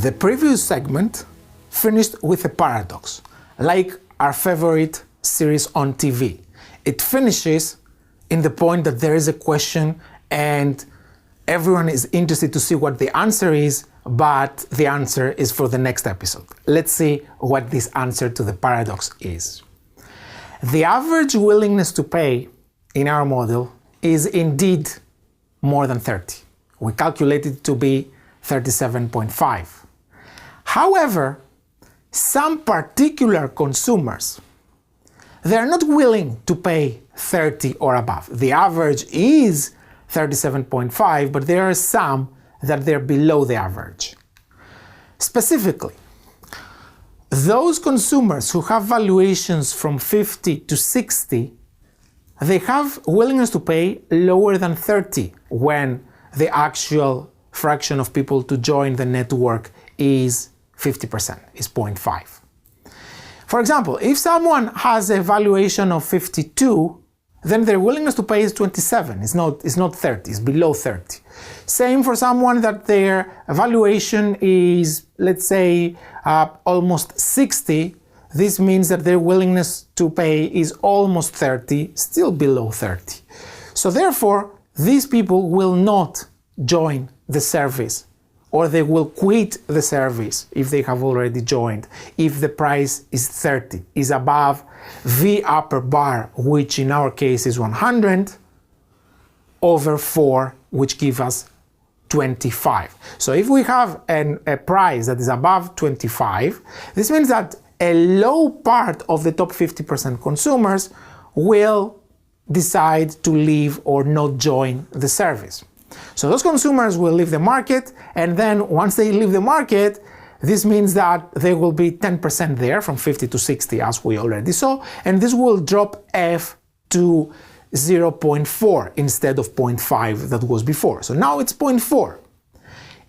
The previous segment finished with a paradox, like our favorite series on TV. It finishes in the point that there is a question and everyone is interested to see what the answer is, but the answer is for the next episode. Let's see what this answer to the paradox is. The average willingness to pay in our model is indeed more than 30. We calculate it to be 37.5. However, some particular consumers, they're not willing to pay 30 or above. The average is 37.5, but there are some that they're below the average. Specifically, those consumers who have valuations from 50 to 60, they have willingness to pay lower than 30 when the actual fraction of people to join the network is 50%, is 0.5. For example, if someone has a valuation of 52, then their willingness to pay is 27. It's not 30, it's below 30. Same for someone that their valuation is, let's say, almost 60. This means that their willingness to pay is almost 30, still below 30. So therefore, these people will not join the service, or they will quit the service if they have already joined, if the price is 30, is above the upper bar, which in our case is 100, over 4, which gives us 25. So if we have a price that is above 25, this means that a low part of the top 50% consumers will decide to leave or not join the service. So those consumers will leave the market, and then once they leave the market, this means that there will be 10% there from 50 to 60, as we already saw, and this will drop F to 0.4 instead of 0.5 that was before. So now it's 0.4.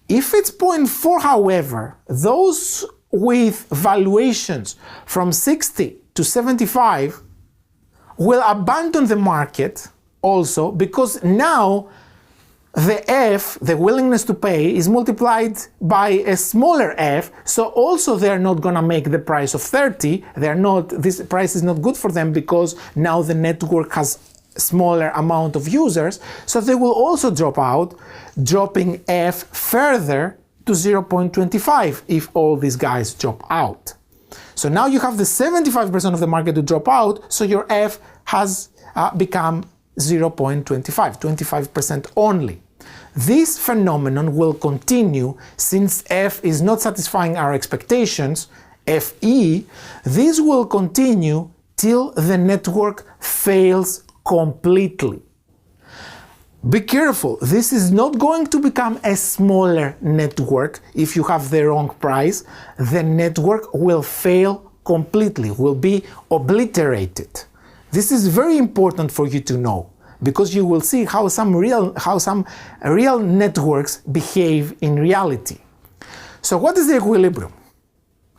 If it's 0.4, however, those with valuations from 60 to 75 will abandon the market also, because now the F, the willingness to pay, is multiplied by a smaller F, so also they're not gonna make the price of 30. This price is not good for them because now the network has a smaller amount of users, so they will also drop out, dropping F further to 0.25 if all these guys drop out. So now you have the 75% of the market to drop out, so your F has become 0.25, 25% only. This phenomenon will continue since F is not satisfying our expectations, FE. This will continue till the network fails completely. Be careful, this is not going to become a smaller network if you have the wrong price. The network will fail completely, will be obliterated. This is very important for you to know, because you will see how some real networks behave in reality. So what is the equilibrium?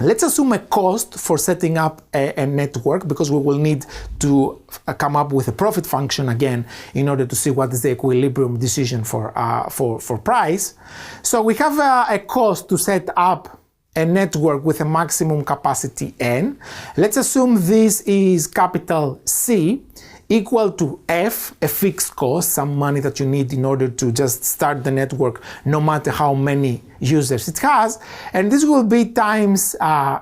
Let's assume a cost for setting up a network, because we will need to come up with a profit function again in order to see what is the equilibrium decision for price. So we have a cost to set up a network with a maximum capacity N. Let's assume this is capital C, equal to F, a fixed cost, some money that you need in order to just start the network no matter how many users it has, and this will be times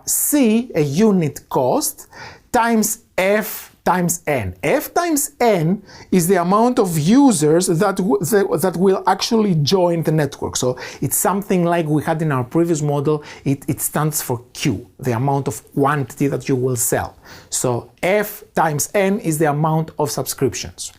C, a unit cost, times F times N. F times N is the amount of users that will actually join the network. So it's something like we had in our previous model. It stands for Q, the amount of quantity that you will sell. So F times N is the amount of subscriptions.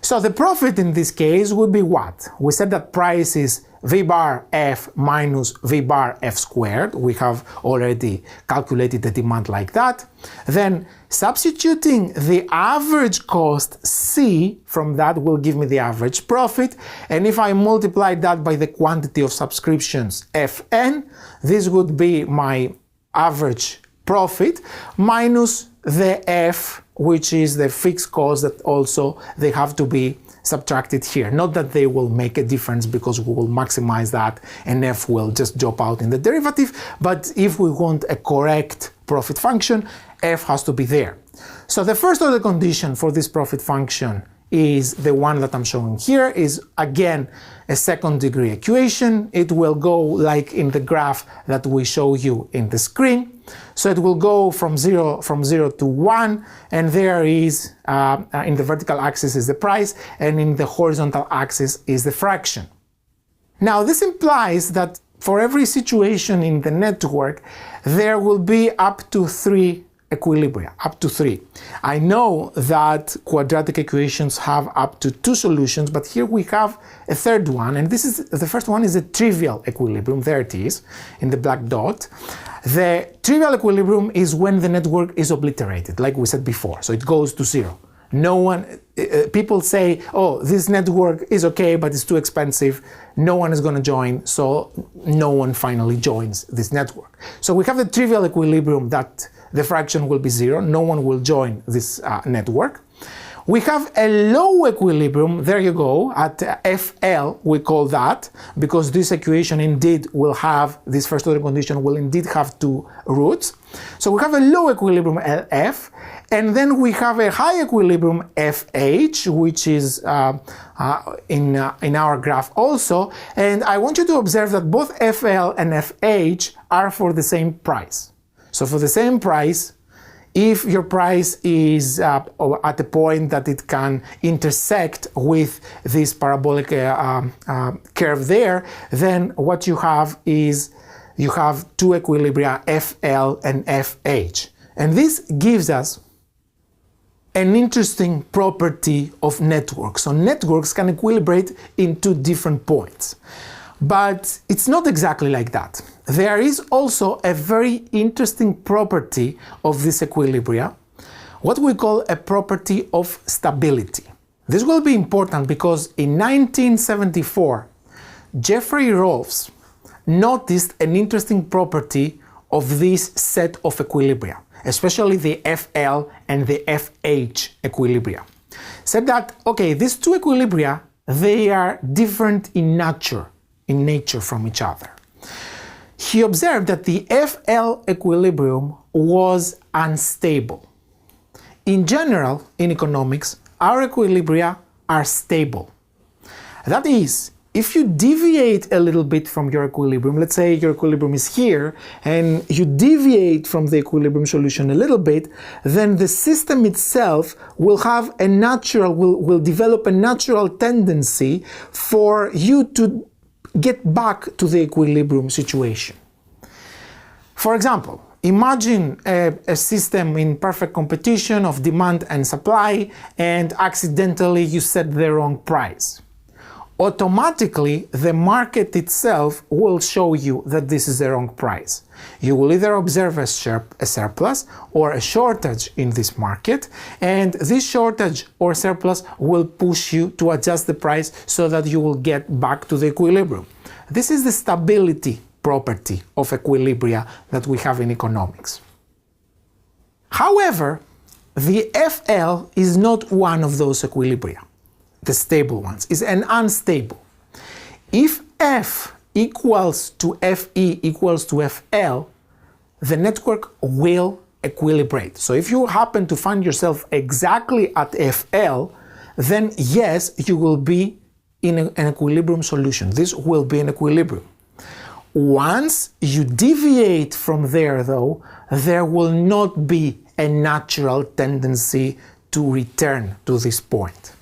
So the profit in this case would be what? We said that price is V bar F minus V bar F squared. We have already calculated the demand like that. Then substituting the average cost C from that will give me the average profit. And if I multiply that by the quantity of subscriptions Fn, this would be my average profit minus the F, which is the fixed cost that also they have to be subtracted here. Not that they will make a difference because we will maximize that and f will just drop out in the derivative, but if we want a correct profit function, f has to be there. So the first order condition for this profit function is the one that I'm showing here, is again a second degree equation. It will go like in the graph that we show you in the screen. So it will go from 0 to 1, and there is, in the vertical axis is the price, and in the horizontal axis is the fraction. Now this implies that for every situation in the network, there will be up to 3 equilibria, up to 3. I know that quadratic equations have up to 2 solutions, but here we have a third one, and this is the first one is a trivial equilibrium. There it is in the black dot. The trivial equilibrium is when the network is obliterated, like we said before, so it goes to 0. No one, people say, oh, this network is okay, but it's too expensive. No one is going to join, so no one finally joins this network. So we have the trivial equilibrium that the fraction will be 0. No one will join this network. We have a low equilibrium, there you go, at FL, we call that, because this equation indeed will have, this first order condition will indeed have 2 roots. So we have a low equilibrium LF, and then we have a high equilibrium FH, which is in our graph also, and I want you to observe that both FL and FH are for the same price. So for the same price, if your price is at a point that it can intersect with this parabolic curve there, then what you have is you have 2 equilibria, FL and FH. And this gives us an interesting property of networks. So networks can equilibrate in 2 different points. But it's not exactly like that. There is also a very interesting property of this equilibria, what we call a property of stability. This will be important because in 1974, Jeffrey Rolfs noticed an interesting property of this set of equilibria, especially the FL and the FH equilibria. Said that, okay, these 2 equilibria, they are different in nature from each other. He observed that the FL equilibrium was unstable. In general, in economics, our equilibria are stable. That is, if you deviate a little bit from your equilibrium, let's say your equilibrium is here, and you deviate from the equilibrium solution a little bit, then the system itself will have a natural, will develop a natural tendency for you to get back to the equilibrium situation. For example, imagine a system in perfect competition of demand and supply, and accidentally you set the wrong price. Automatically, the market itself will show you that this is the wrong price. You will either observe a surplus or a shortage in this market, and this shortage or surplus will push you to adjust the price so that you will get back to the equilibrium. This is the stability property of equilibria that we have in economics. However, the FL is not one of those equilibria. The stable ones is an unstable. If F equals to FE equals to FL, the network will equilibrate. So if you happen to find yourself exactly at FL, then yes, you will be in an equilibrium solution. This will be an equilibrium. Once you deviate from there, though, there will not be a natural tendency to return to this point.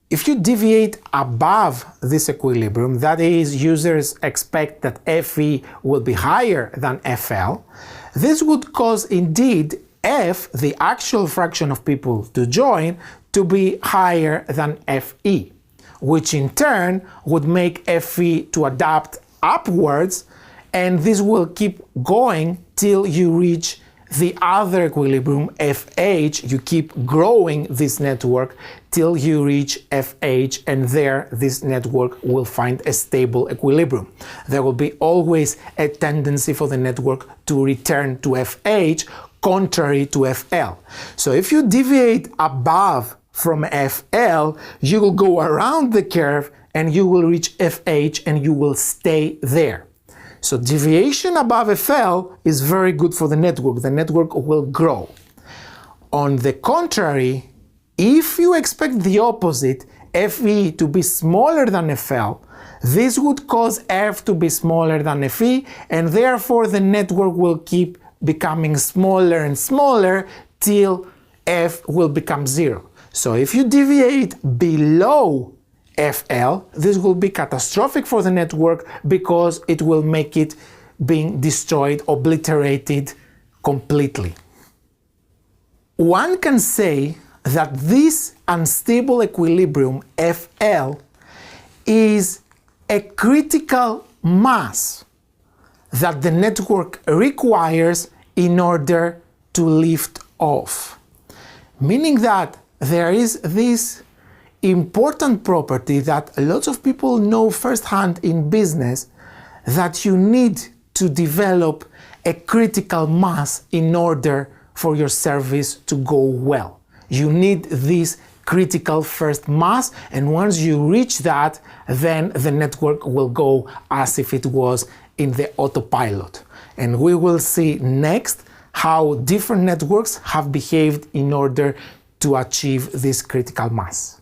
If you deviate above this equilibrium, that is, users expect that FE will be higher than FL, this would cause indeed F, the actual fraction of people to join, to be higher than FE, which in turn would make FE to adapt upwards, and this will keep going till you reach the other equilibrium, FH. You keep growing this network till you reach FH, and there this network will find a stable equilibrium. There will be always a tendency for the network to return to FH, contrary to FL. So if you deviate above from FL, you will go around the curve and you will reach FH and you will stay there. So deviation above FL is very good for the network. The network will grow. On the contrary, if you expect the opposite, FE to be smaller than FL, this would cause F to be smaller than FE, and therefore the network will keep becoming smaller and smaller till F will become 0. So if you deviate below FL, this will be catastrophic for the network because it will make it being destroyed, obliterated completely. One can say that this unstable equilibrium FL is a critical mass that the network requires in order to lift off. Meaning that there is this important property that lots of people know firsthand in business, that you need to develop a critical mass in order for your service to go well. You need this critical first mass, and once you reach that, then the network will go as if it was in the autopilot. And we will see next how different networks have behaved in order to achieve this critical mass.